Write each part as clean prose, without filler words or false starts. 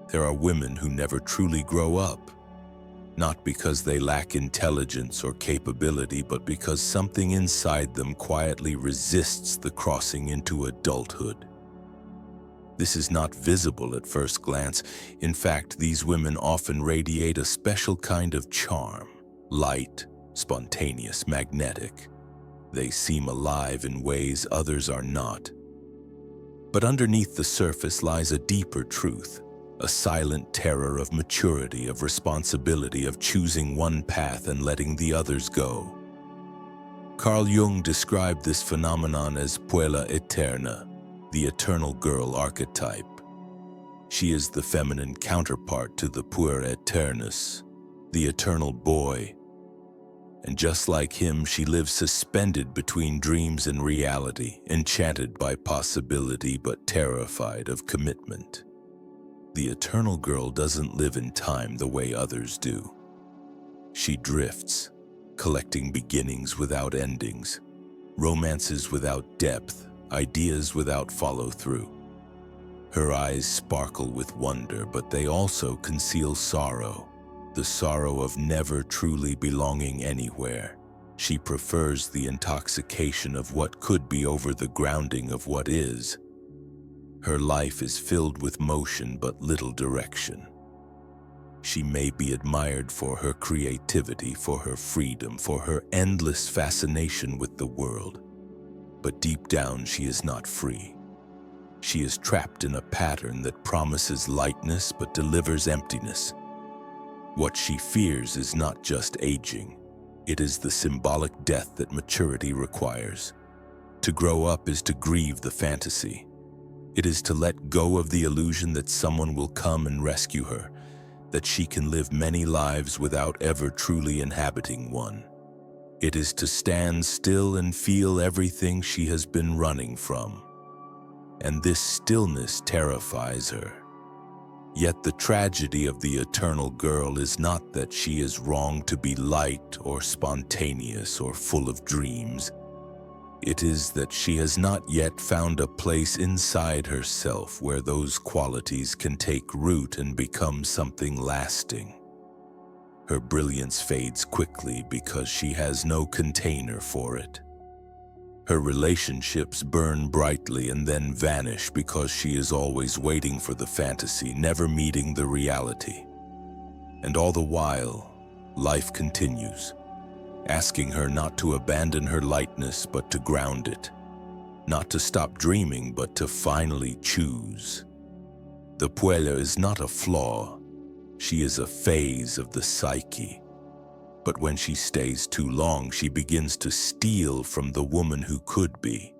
There are women who never truly grow up, not because they lack intelligence or capability, but because something inside them quietly resists the crossing into adulthood. This is not visible at first glance. In fact, these women often radiate a special kind of charm, light, spontaneous, magnetic. They seem alive in ways others are not. But underneath the surface lies a deeper truth, a silent terror of maturity, of responsibility, of choosing one path and letting the others go. Carl Jung described this phenomenon as Puella Aeterna, the eternal girl archetype. She is the feminine counterpart to the puer aeternus, the eternal boy. And just like him, she lives suspended between dreams and reality, enchanted by possibility but terrified of commitment. The eternal girl doesn't live in time the way others do. She drifts, collecting beginnings without endings, romances without depth, ideas without follow-through. Her eyes sparkle with wonder, but they also conceal sorrow, the sorrow of never truly belonging anywhere. She prefers the intoxication of what could be over the grounding of what is. Her life is filled with motion but little direction. She may be admired for her creativity, for her freedom, for her endless fascination with the world. But deep down, she is not free. She is trapped in a pattern that promises lightness but delivers emptiness. What she fears is not just aging. It is the symbolic death that maturity requires. To grow up is to grieve the fantasy. It is to let go of the illusion that someone will come and rescue her, that she can live many lives without ever truly inhabiting one. It is to stand still and feel everything she has been running from. And this stillness terrifies her. Yet the tragedy of the eternal girl is not that she is wrong to be light or spontaneous or full of dreams. It is that she has not yet found a place inside herself where those qualities can take root and become something lasting. Her brilliance fades quickly because she has no container for it. Her relationships burn brightly and then vanish because she is always waiting for the fantasy, never meeting the reality. And all the while, life continues, asking her not to abandon her lightness but to ground it, not to stop dreaming but to finally choose. The Puella is not a flaw. She is a phase of the psyche. But when she stays too long, she begins to steal from the woman who could be.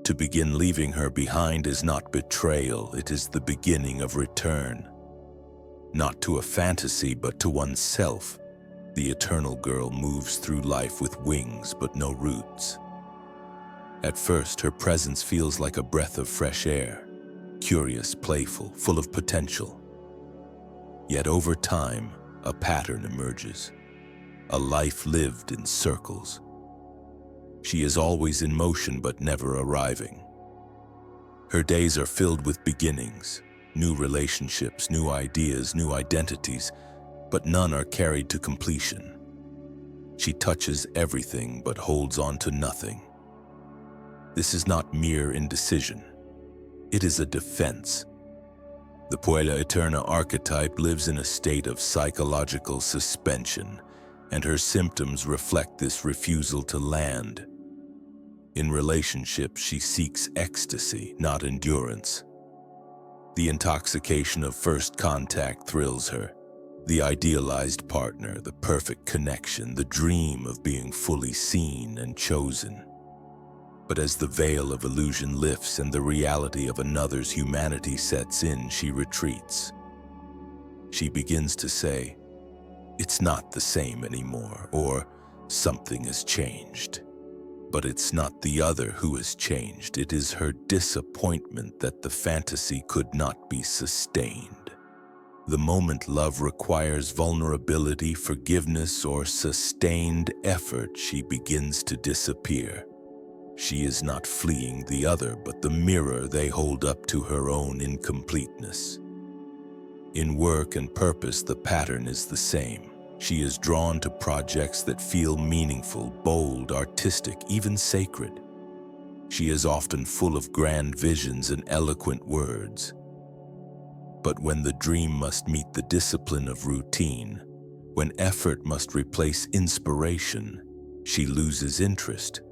To begin leaving her behind is not betrayal, it is the beginning of return. Not to a fantasy, but to oneself. The eternal girl moves through life with wings but no roots. At first, her presence feels like a breath of fresh air, curious, playful, full of potential. Yet over time, a pattern emerges, a life lived in circles. She is always in motion but never arriving. Her days are filled with beginnings, new relationships, new ideas, new identities, but none are carried to completion. She touches everything but holds on to nothing. This is not mere indecision. It is a defense. The Puella Aeterna archetype lives in a state of psychological suspension, and her symptoms reflect this refusal to land. In relationships, she seeks ecstasy, not endurance. The intoxication of first contact thrills her. The idealized partner, the perfect connection, the dream of being fully seen and chosen. But as the veil of illusion lifts and the reality of another's humanity sets in, she retreats. She begins to say, "It's not the same anymore," or "Something has changed." But it's not the other who has changed. It is her disappointment that the fantasy could not be sustained. The moment love requires vulnerability, forgiveness, or sustained effort, she begins to disappear. She is not fleeing the other, but the mirror they hold up to her own incompleteness. In work and purpose, the pattern is the same. She is drawn to projects that feel meaningful, bold, artistic, even sacred. She is often full of grand visions and eloquent words. But when the dream must meet the discipline of routine, when effort must replace inspiration, she loses interest.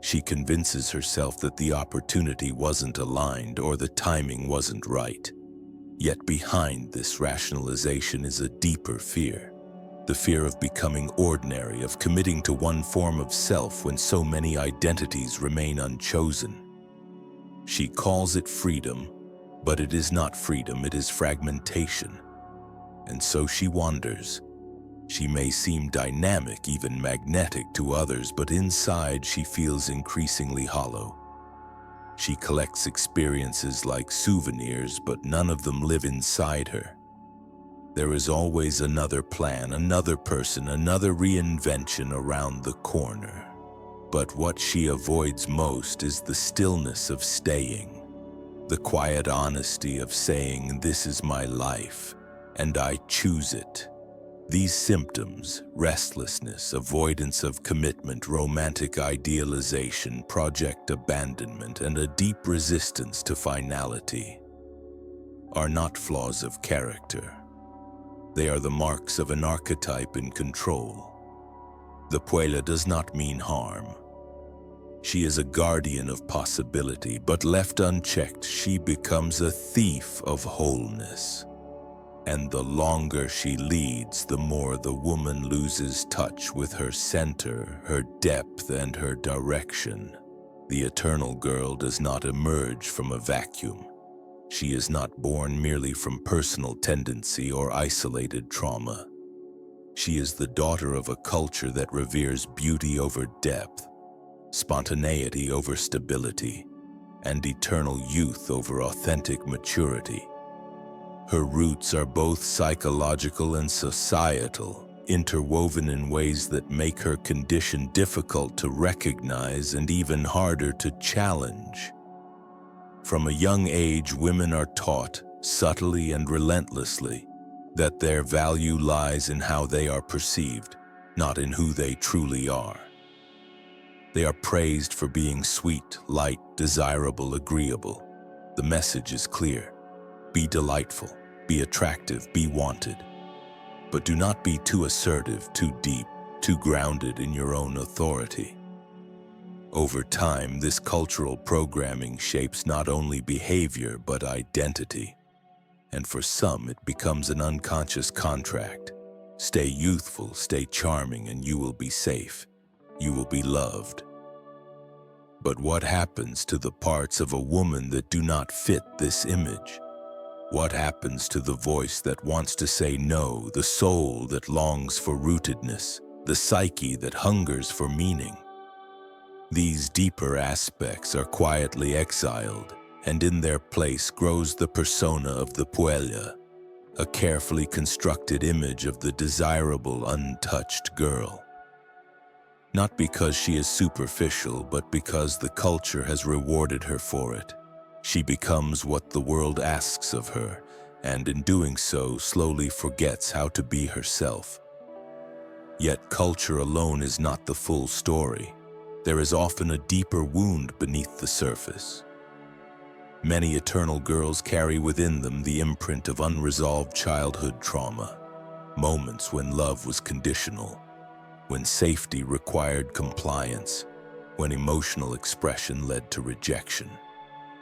She convinces herself that the opportunity wasn't aligned or the timing wasn't right. Yet behind this rationalization is a deeper fear. The fear of becoming ordinary, of committing to one form of self when so many identities remain unchosen. She calls it freedom, but it is not freedom, it is fragmentation. And so she wanders. She may seem dynamic, even magnetic to others, but inside she feels increasingly hollow. She collects experiences like souvenirs, but none of them live inside her. There is always another plan, another person, another reinvention around the corner. But what she avoids most is the stillness of staying, the quiet honesty of saying, "This is my life, and I choose it." These symptoms, restlessness, avoidance of commitment, romantic idealization, project abandonment, and a deep resistance to finality, are not flaws of character. They are the marks of an archetype in control. The Puella does not mean harm. She is a guardian of possibility, but left unchecked, she becomes a thief of wholeness. And the longer she leads, the more the woman loses touch with her center, her depth, and her direction. The eternal girl does not emerge from a vacuum. She is not born merely from personal tendency or isolated trauma. She is the daughter of a culture that reveres beauty over depth, spontaneity over stability, and eternal youth over authentic maturity. Her roots are both psychological and societal, interwoven in ways that make her condition difficult to recognize and even harder to challenge. From a young age, women are taught, subtly and relentlessly, that their value lies in how they are perceived, not in who they truly are. They are praised for being sweet, light, desirable, agreeable. The message is clear. Be delightful, be attractive, be wanted. But do not be too assertive, too deep, too grounded in your own authority. Over time, this cultural programming shapes not only behavior but identity. And for some, it becomes an unconscious contract. Stay youthful, stay charming, and you will be safe. You will be loved. But what happens to the parts of a woman that do not fit this image? What happens to the voice that wants to say no, the soul that longs for rootedness, the psyche that hungers for meaning? These deeper aspects are quietly exiled, and in their place grows the persona of the Puella, a carefully constructed image of the desirable, untouched girl. Not because she is superficial, but because the culture has rewarded her for it. She becomes what the world asks of her, and in doing so, slowly forgets how to be herself. Yet culture alone is not the full story. There is often a deeper wound beneath the surface. Many eternal girls carry within them the imprint of unresolved childhood trauma, moments when love was conditional, when safety required compliance, when emotional expression led to rejection.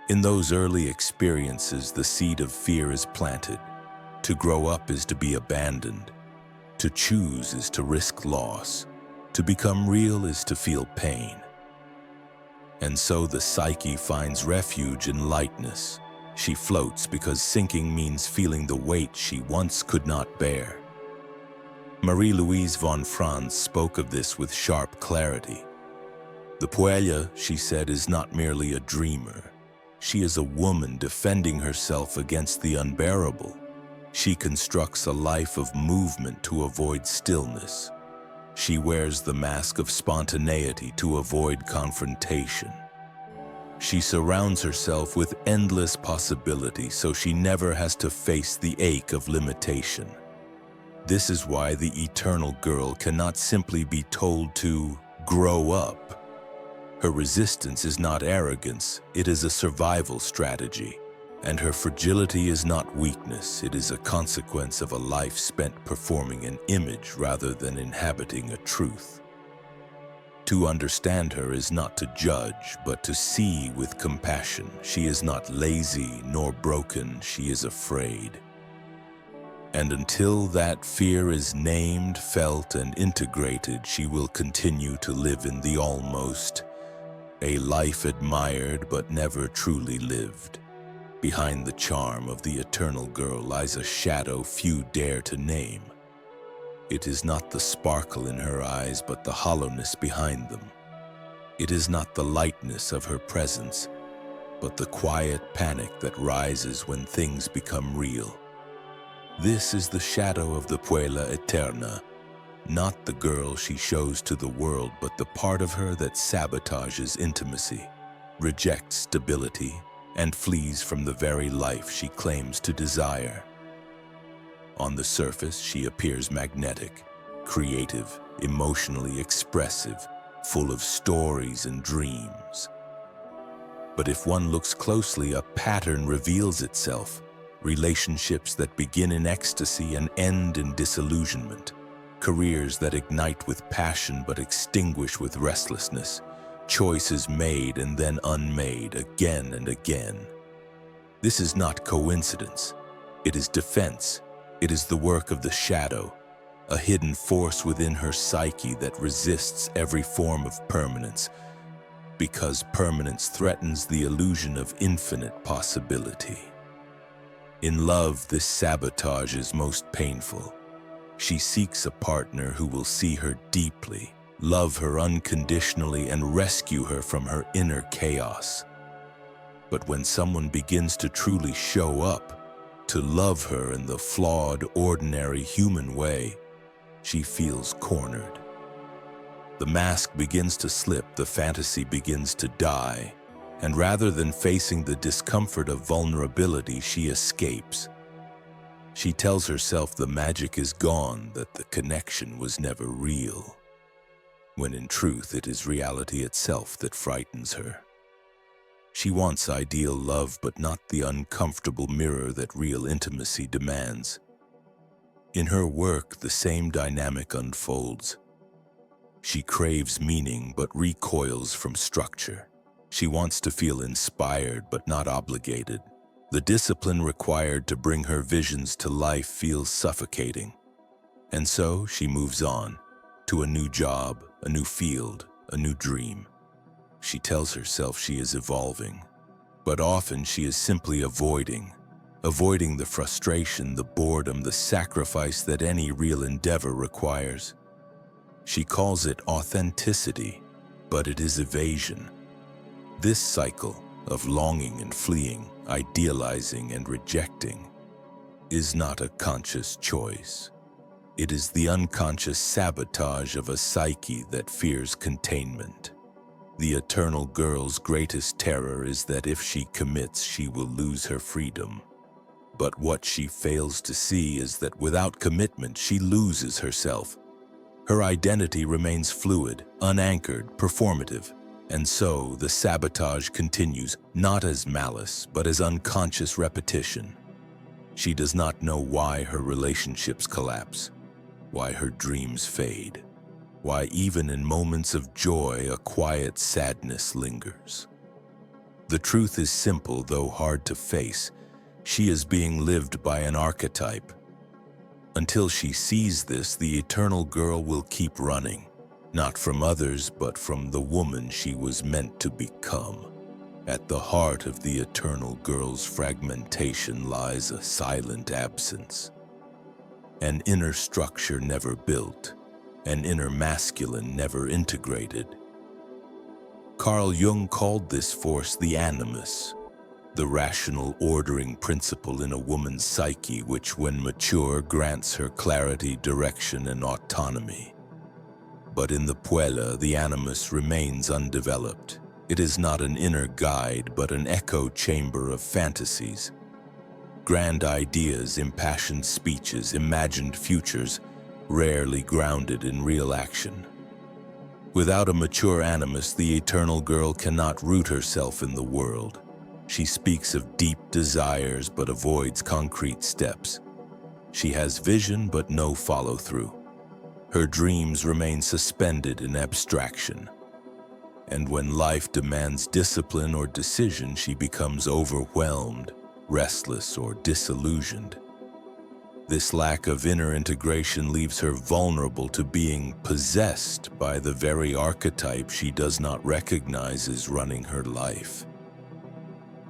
In those early experiences, the seed of fear is planted. To grow up is to be abandoned. To choose is to risk loss. To become real is to feel pain. And so the psyche finds refuge in lightness. She floats because sinking means feeling the weight she once could not bear. Marie-Louise von Franz spoke of this with sharp clarity. The Puella, she said, is not merely a dreamer. She is a woman defending herself against the unbearable. She constructs a life of movement to avoid stillness. She wears the mask of spontaneity to avoid confrontation. She surrounds herself with endless possibility so she never has to face the ache of limitation. This is why the eternal girl cannot simply be told to grow up. Her resistance is not arrogance, it is a survival strategy. And her fragility is not weakness, it is a consequence of a life spent performing an image rather than inhabiting a truth. To understand her is not to judge, but to see with compassion. She is not lazy nor broken, she is afraid. And until that fear is named, felt, and integrated, she will continue to live in the almost, a life admired but never truly lived. Behind the charm of the eternal girl lies a shadow few dare to name. It is not the sparkle in her eyes, but the hollowness behind them. It is not the lightness of her presence, but the quiet panic that rises when things become real. This is the shadow of the Puella Aeterna, not the girl she shows to the world, but the part of her that sabotages intimacy, rejects stability, and flees from the very life she claims to desire. On the surface, she appears magnetic, creative, emotionally expressive, full of stories and dreams. But if one looks closely, a pattern reveals itself. Relationships that begin in ecstasy and end in disillusionment. Careers that ignite with passion but extinguish with restlessness. Choices made and then unmade again and again. This is not coincidence. It is defense. It is the work of the shadow, a hidden force within her psyche that resists every form of permanence, because permanence threatens the illusion of infinite possibility. In love, this sabotage is most painful. She seeks a partner who will see her deeply, love her unconditionally, and rescue her from her inner chaos. But when someone begins to truly show up, to love her in the flawed, ordinary human way, she feels cornered. The mask begins to slip, the fantasy begins to die, and rather than facing the discomfort of vulnerability, she escapes. She tells herself the magic is gone, that the connection was never real, when in truth it is reality itself that frightens her. She wants ideal love, but not the uncomfortable mirror that real intimacy demands. In her work, the same dynamic unfolds. She craves meaning, but recoils from structure. She wants to feel inspired, but not obligated. The discipline required to bring her visions to life feels suffocating. And so she moves on, to a new job, a new field, a new dream. She tells herself she is evolving, but often she is simply avoiding the frustration, the boredom, the sacrifice that any real endeavor requires. She calls it authenticity, but it is evasion. This cycle of longing and fleeing, idealizing and rejecting, is not a conscious choice. It is the unconscious sabotage of a psyche that fears containment. The eternal girl's greatest terror is that if she commits, she will lose her freedom. But what she fails to see is that without commitment, she loses herself. Her identity remains fluid, unanchored, performative. And so the sabotage continues, not as malice, but as unconscious repetition. She does not know why her relationships collapse, why her dreams fade, why even in moments of joy a quiet sadness lingers. The truth is simple, though hard to face. She is being lived by an archetype. Until she sees this, the eternal girl will keep running, not from others, but from the woman she was meant to become. At the heart of the eternal girl's fragmentation lies a silent absence. An inner structure never built, an inner masculine never integrated. Carl Jung called this force the animus, the rational ordering principle in a woman's psyche which, when mature, grants her clarity, direction, and autonomy. But in the Puella, the animus remains undeveloped. It is not an inner guide, but an echo chamber of fantasies. Grand ideas, impassioned speeches, imagined futures, rarely grounded in real action. Without a mature animus, the eternal girl cannot root herself in the world. She speaks of deep desires but avoids concrete steps. She has vision but no follow-through. Her dreams remain suspended in abstraction. And when life demands discipline or decision, she becomes overwhelmed, restless, or disillusioned. This lack of inner integration leaves her vulnerable to being possessed by the very archetype she does not recognize as running her life.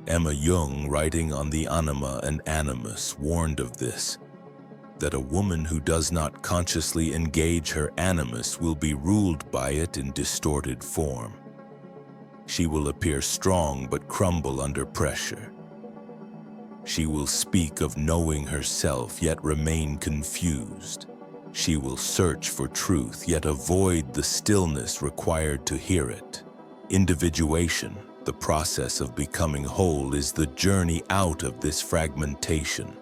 Jung, writing on the anima and animus, warned of this, that a woman who does not consciously engage her animus will be ruled by it in distorted form. She will appear strong but crumble under pressure. She will speak of knowing herself yet remain confused. She will search for truth yet avoid the stillness required to hear it. Individuation, the process of becoming whole, is the journey out of this fragmentation.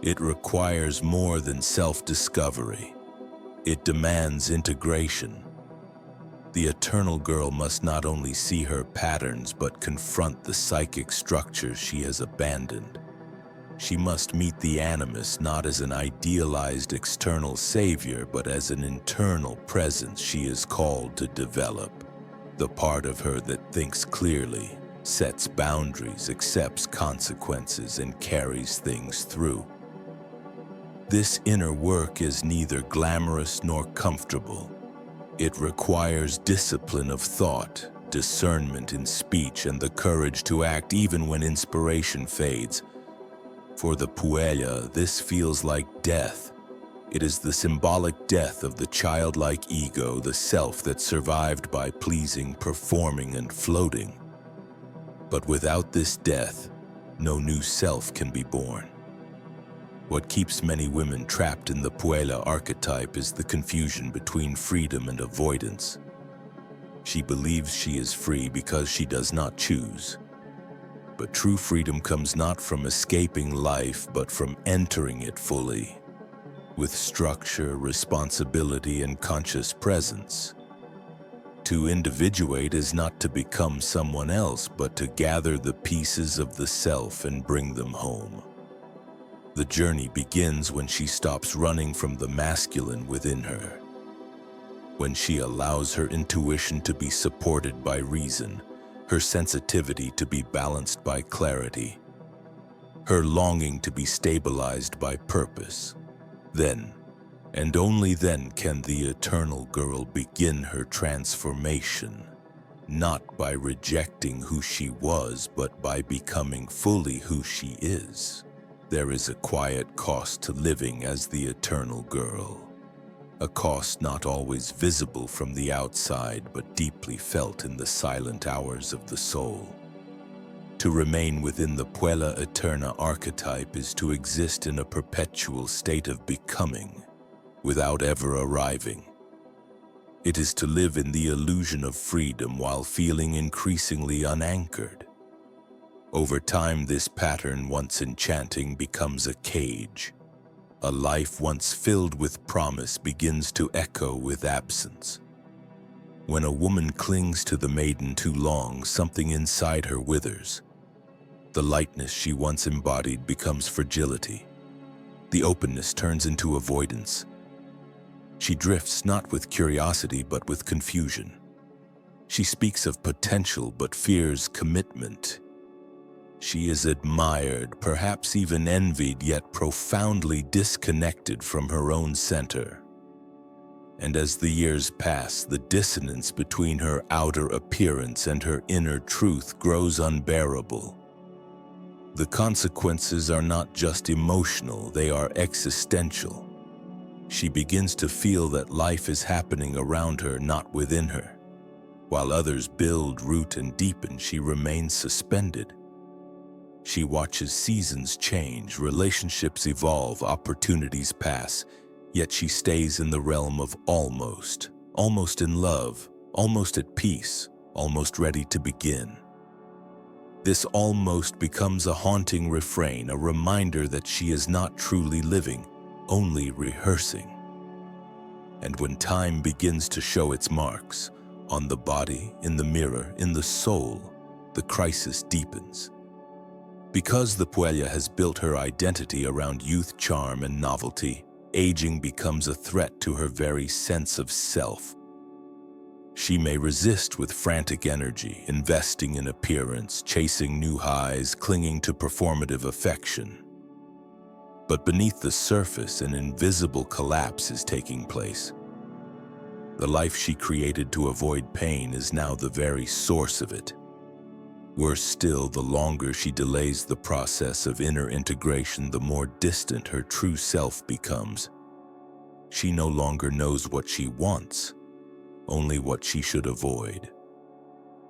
It requires more than self-discovery. It demands integration. The eternal girl must not only see her patterns but confront the psychic structures she has abandoned. She must meet the animus not as an idealized external savior but as an internal presence she is called to develop. The part of her that thinks clearly, sets boundaries, accepts consequences, and carries things through. This inner work is neither glamorous nor comfortable. It requires discipline of thought, discernment in speech, and the courage to act even when inspiration fades. For the Puella, this feels like death. It is the symbolic death of the childlike ego, the self that survived by pleasing, performing, and floating. But without this death, no new self can be born. What keeps many women trapped in the Puella archetype is the confusion between freedom and avoidance. She believes she is free because she does not choose. But true freedom comes not from escaping life, but from entering it fully, with structure, responsibility, and conscious presence. To individuate is not to become someone else, but to gather the pieces of the self and bring them home. The journey begins when she stops running from the masculine within her, when she allows her intuition to be supported by reason, her sensitivity to be balanced by clarity, her longing to be stabilized by purpose. Then, and only then, can the eternal girl begin her transformation, not by rejecting who she was, but by becoming fully who she is. There is a quiet cost to living as the eternal girl, a cost not always visible from the outside, but deeply felt in the silent hours of the soul. To remain within the Puella Aeterna archetype is to exist in a perpetual state of becoming, without ever arriving. It is to live in the illusion of freedom while feeling increasingly unanchored. Over time, this pattern, once enchanting, becomes a cage. A life once filled with promise begins to echo with absence. When a woman clings to the maiden too long, something inside her withers. The lightness she once embodied becomes fragility. The openness turns into avoidance. She drifts not with curiosity but with confusion. She speaks of potential but fears commitment. She is admired, perhaps even envied, yet profoundly disconnected from her own center. And as the years pass, the dissonance between her outer appearance and her inner truth grows unbearable. The consequences are not just emotional, they are existential. She begins to feel that life is happening around her, not within her. While others build, root, and deepen, she remains suspended. She watches seasons change, relationships evolve, opportunities pass, yet she stays in the realm of almost in love, almost at peace, almost ready to begin. This almost becomes a haunting refrain, a reminder that she is not truly living, only rehearsing. And when time begins to show its marks, on the body, in the mirror, in the soul, the crisis deepens. Because the Puella has built her identity around youth, charm, and novelty, aging becomes a threat to her very sense of self. She may resist with frantic energy, investing in appearance, chasing new highs, clinging to performative affection. But beneath the surface, an invisible collapse is taking place. The life she created to avoid pain is now the very source of it. Worse still, the longer she delays the process of inner integration, the more distant her true self becomes. She no longer knows what she wants, only what she should avoid.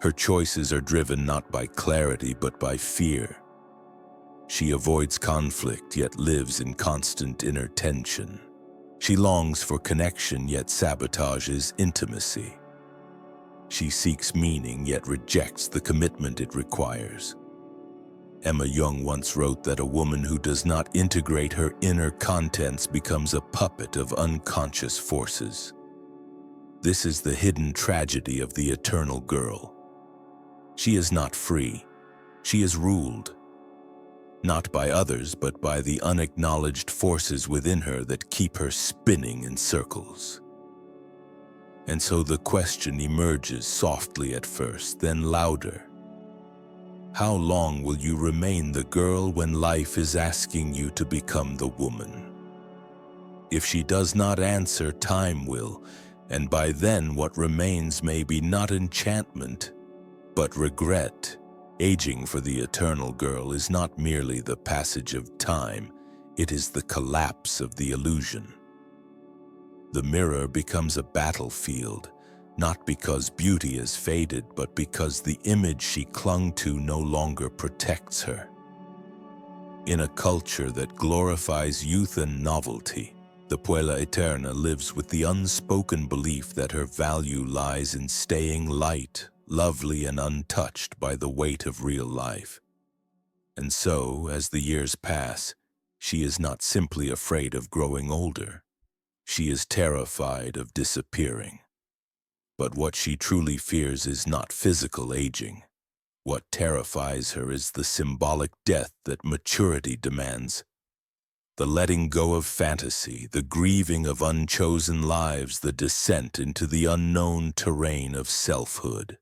Her choices are driven not by clarity but by fear. She avoids conflict yet lives in constant inner tension. She longs for connection yet sabotages intimacy. She seeks meaning yet rejects the commitment it requires. Jung once wrote that a woman who does not integrate her inner contents becomes a puppet of unconscious forces. This is the hidden tragedy of the eternal girl. She is not free. She is ruled, not by others, but by the unacknowledged forces within her that keep her spinning in circles. And so the question emerges softly at first, then louder. How long will you remain the girl when life is asking you to become the woman? If she does not answer, time will. And by then what remains may be not enchantment, but regret. Aging for the eternal girl is not merely the passage of time, it is the collapse of the illusion. The mirror becomes a battlefield, not because beauty has faded, but because the image she clung to no longer protects her. In a culture that glorifies youth and novelty, the Puella Aeterna lives with the unspoken belief that her value lies in staying light, lovely, and untouched by the weight of real life. And so, as the years pass, she is not simply afraid of growing older. She is terrified of disappearing. But what she truly fears is not physical aging. What terrifies her is the symbolic death that maturity demands. The letting go of fantasy, the grieving of unchosen lives, the descent into the unknown terrain of selfhood.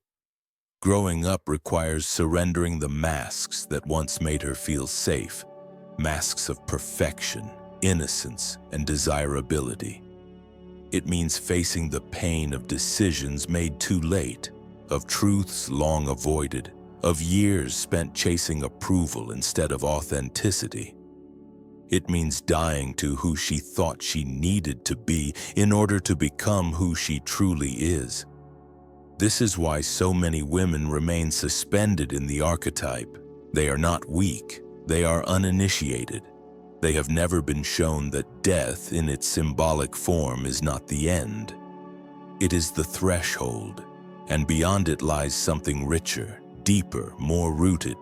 Growing up requires surrendering the masks that once made her feel safe, masks of perfection, innocence, and desirability. It means facing the pain of decisions made too late, of truths long avoided, of years spent chasing approval instead of authenticity. It means dying to who she thought she needed to be in order to become who she truly is. This is why so many women remain suspended in the archetype. They are not weak, they are uninitiated. They have never been shown that death in its symbolic form is not the end. It is the threshold, and beyond it lies something richer, deeper, more rooted.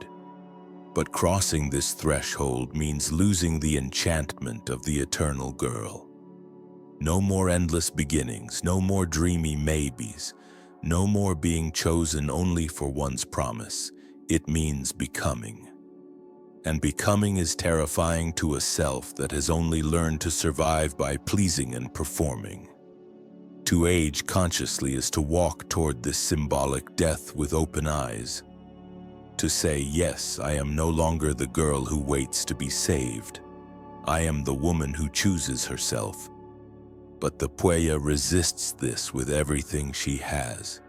But crossing this threshold means losing the enchantment of the eternal girl. No more endless beginnings, no more dreamy maybes, no more being chosen only for one's promise. It means becoming. And becoming is terrifying to a self that has only learned to survive by pleasing and performing. To age consciously is to walk toward this symbolic death with open eyes. To say, yes, I am no longer the girl who waits to be saved. I am the woman who chooses herself. But the Puella resists this with everything she has.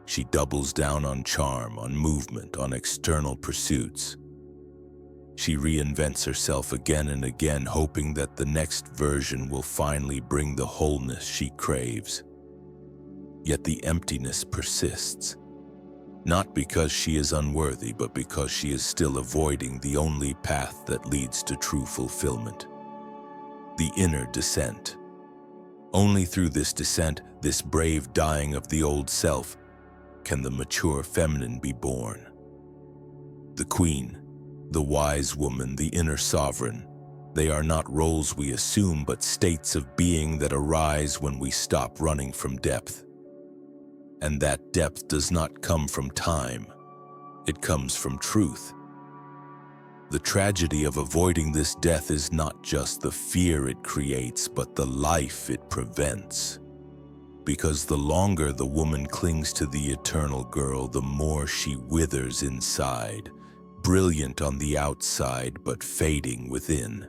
She doubles down on charm, on movement, on external pursuits. She reinvents herself again and again, hoping that the next version will finally bring the wholeness she craves. Yet the emptiness persists. Not because she is unworthy, but because she is still avoiding the only path that leads to true fulfillment. The inner descent. Only through this descent, this brave dying of the old self, can the mature feminine be born. The queen, the wise woman, the inner sovereign, they are not roles we assume but states of being that arise when we stop running from depth. And that depth does not come from time, it comes from truth. The tragedy of avoiding this death is not just the fear it creates, but the life it prevents. Because the longer the woman clings to the eternal girl, the more she withers inside, brilliant on the outside but fading within.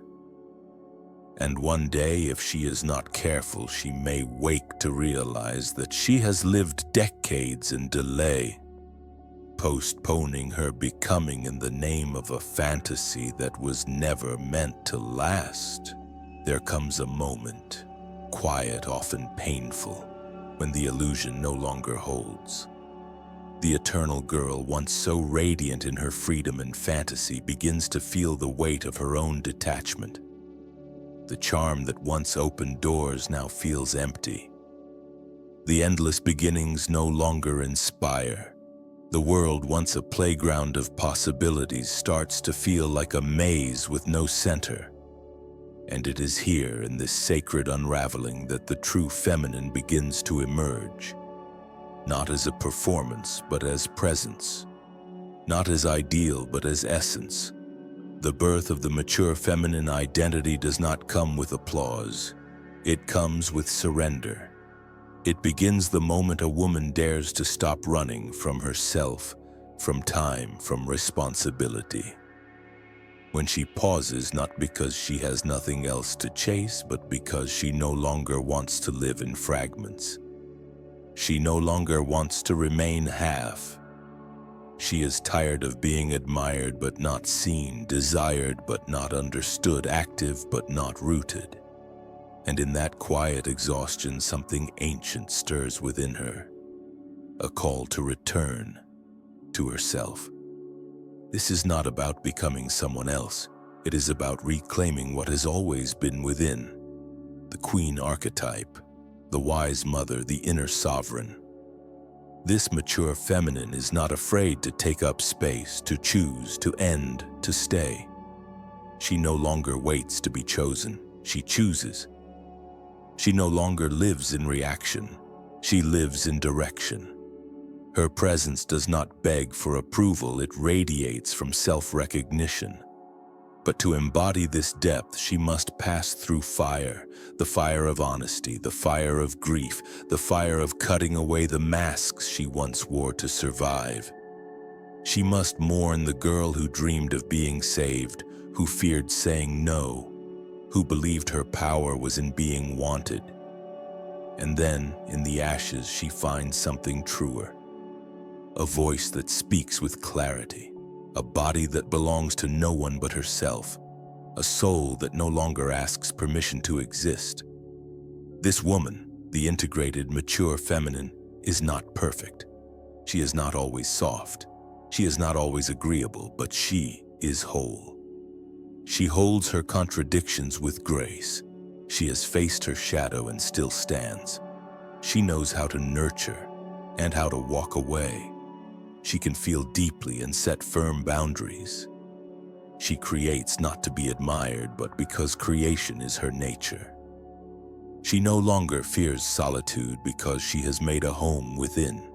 And one day, if she is not careful, she may wake to realize that she has lived decades in delay, postponing her becoming in the name of a fantasy that was never meant to last. There comes a moment, quiet, often painful, when the illusion no longer holds. The eternal girl, once so radiant in her freedom and fantasy, begins to feel the weight of her own detachment. The charm that once opened doors now feels empty. The endless beginnings no longer inspire. The world, once a playground of possibilities, starts to feel like a maze with no center. And it is here, in this sacred unraveling, that the true feminine begins to emerge. Not as a performance, but as presence. Not as ideal, but as essence. The birth of the mature feminine identity does not come with applause. It comes with surrender. It begins the moment a woman dares to stop running from herself, from time, from responsibility. When she pauses, not because she has nothing else to chase, but because she no longer wants to live in fragments. She no longer wants to remain half. She is tired of being admired but not seen, desired but not understood, active but not rooted. And in that quiet exhaustion, something ancient stirs within her, a call to return to herself. This is not about becoming someone else. It is about reclaiming what has always been within. The queen archetype, the wise mother, the inner sovereign. This mature feminine is not afraid to take up space, to choose, to end, to stay. She no longer waits to be chosen. She chooses. She no longer lives in reaction. She lives in direction. Her presence does not beg for approval, it radiates from self-recognition. But to embody this depth, she must pass through fire, the fire of honesty, the fire of grief, the fire of cutting away the masks she once wore to survive. She must mourn the girl who dreamed of being saved, who feared saying no, who believed her power was in being wanted. And then, in the ashes, she finds something truer. A voice that speaks with clarity. A body that belongs to no one but herself, a soul that no longer asks permission to exist. This woman, the integrated, mature feminine, is not perfect. She is not always soft. She is not always agreeable, but she is whole. She holds her contradictions with grace. She has faced her shadow and still stands. She knows how to nurture and how to walk away. She can feel deeply and set firm boundaries. She creates not to be admired, but because creation is her nature. She no longer fears solitude because she has made a home within.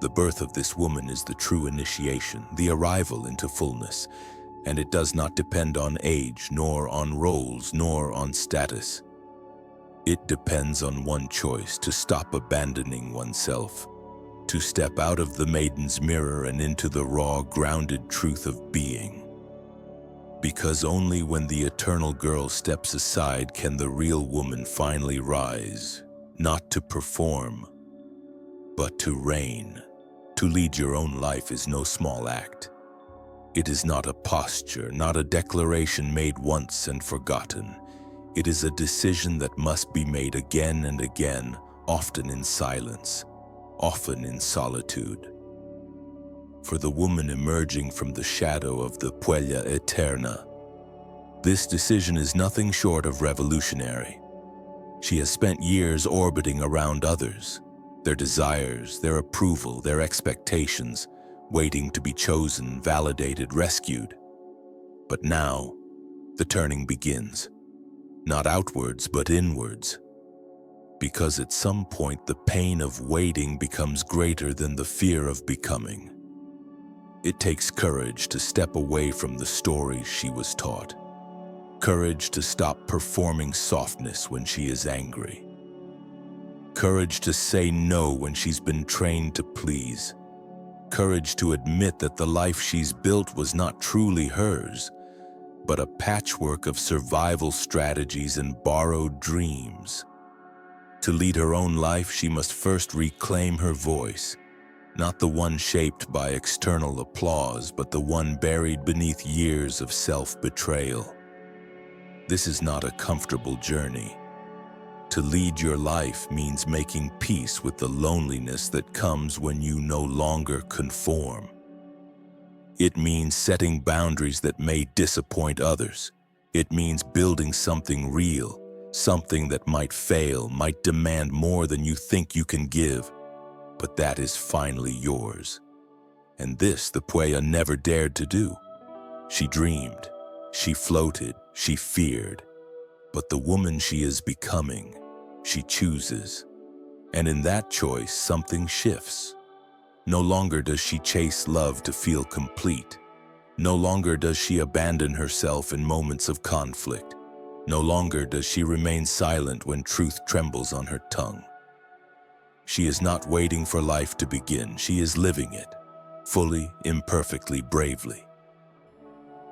The birth of this woman is the true initiation, the arrival into fullness, and it does not depend on age, nor on roles, nor on status. It depends on one choice: to stop abandoning oneself, to step out of the maiden's mirror and into the raw, grounded truth of being. Because only when the eternal girl steps aside can the real woman finally rise, not to perform, but to reign. To lead your own life is no small act. It is not a posture, not a declaration made once and forgotten. It is a decision that must be made again and again, often in silence, often in solitude. For the woman emerging from the shadow of the Puella Aeterna, this decision is nothing short of revolutionary. She has spent years orbiting around others, their desires, their approval, their expectations, waiting to be chosen, validated, rescued. But now, the turning begins. Not outwards, but inwards. Because at some point, the pain of waiting becomes greater than the fear of becoming. It takes courage to step away from the stories she was taught. Courage to stop performing softness when she is angry. Courage to say no when she's been trained to please. Courage to admit that the life she's built was not truly hers, but a patchwork of survival strategies and borrowed dreams. To lead her own life, she must first reclaim her voice, not the one shaped by external applause, but the one buried beneath years of self-betrayal. This is not a comfortable journey. To lead your life means making peace with the loneliness that comes when you no longer conform. It means setting boundaries that may disappoint others. It means building something real, something that might fail, might demand more than you think you can give, but that is finally yours. And this the Puella never dared to do. She dreamed, she floated, she feared, but the woman she is becoming, she chooses. And in that choice, something shifts. No longer does she chase love to feel complete. No longer does she abandon herself in moments of conflict. No longer does she remain silent when truth trembles on her tongue. She is not waiting for life to begin. She is living it, fully, imperfectly, bravely.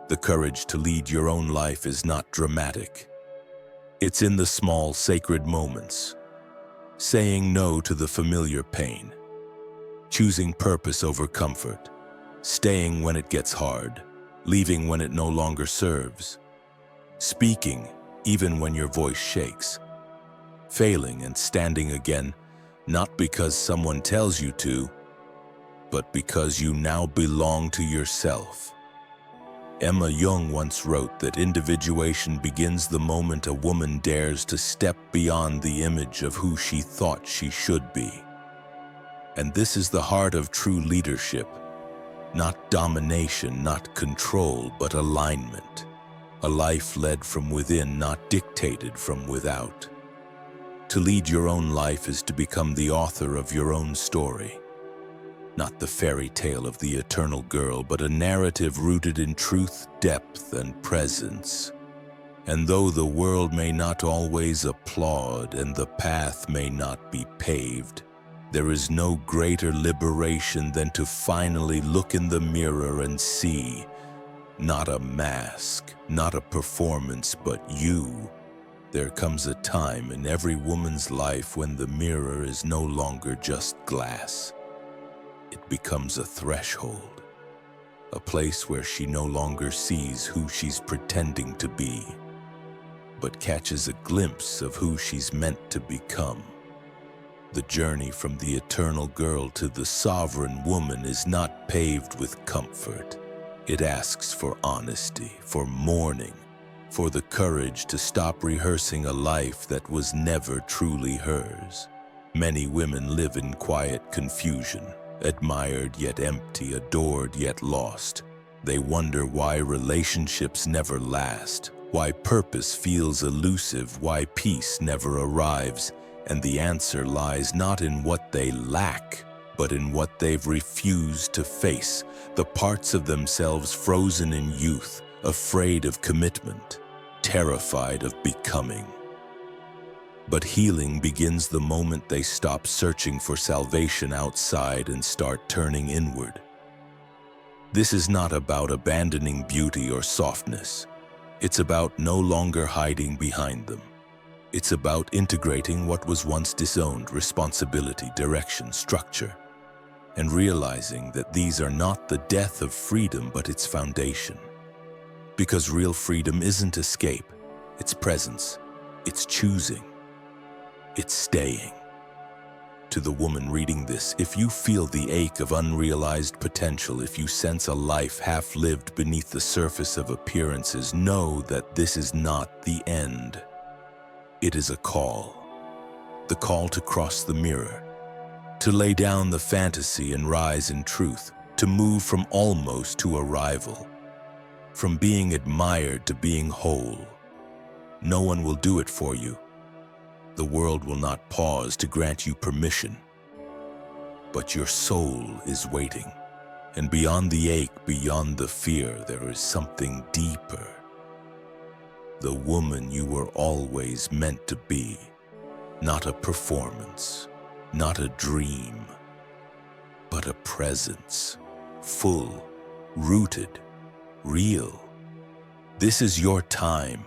The courage to lead your own life is not dramatic. It's in the small, sacred moments. Saying no to the familiar pain. Choosing purpose over comfort. Staying when it gets hard. Leaving when it no longer serves. Speaking even when your voice shakes. Failing and standing again, not because someone tells you to, but because you now belong to yourself. Jung once wrote that individuation begins the moment a woman dares to step beyond the image of who she thought she should be. And this is the heart of true leadership. Not domination, not control, but alignment. A life led from within, not dictated from without. To lead your own life is to become the author of your own story. Not the fairy tale of the eternal girl, but a narrative rooted in truth, depth, and presence. And though the world may not always applaud and the path may not be paved, there is no greater liberation than to finally look in the mirror and see, not a mask, not a performance, but you. There comes a time in every woman's life when the mirror is no longer just glass. It becomes a threshold, a place where she no longer sees who she's pretending to be, but catches a glimpse of who she's meant to become. The journey from the eternal girl to the sovereign woman is not paved with comfort. It asks for honesty, for mourning, for the courage to stop rehearsing a life that was never truly hers. Many women live in quiet confusion, admired yet empty, adored yet lost. They wonder why relationships never last, why purpose feels elusive, why peace never arrives. And the answer lies not in what they lack, but in what they've refused to face, the parts of themselves frozen in youth, afraid of commitment, terrified of becoming. But healing begins the moment they stop searching for salvation outside and start turning inward. This is not about abandoning beauty or softness. It's about no longer hiding behind them. It's about integrating what was once disowned: responsibility, direction, structure, and realizing that these are not the death of freedom, but its foundation. Because real freedom isn't escape, it's presence, it's choosing, it's staying. To the woman reading this, if you feel the ache of unrealized potential, if you sense a life half-lived beneath the surface of appearances, know that this is not the end. It is a call. The call to cross the mirror. To lay down the fantasy and rise in truth, to move from almost to arrival, from being admired to being whole. No one will do it for you. The world will not pause to grant you permission. But your soul is waiting. And beyond the ache, beyond the fear, there is something deeper. The woman you were always meant to be. Not a performance, not a dream, but a presence. Full, rooted, real. This is your time.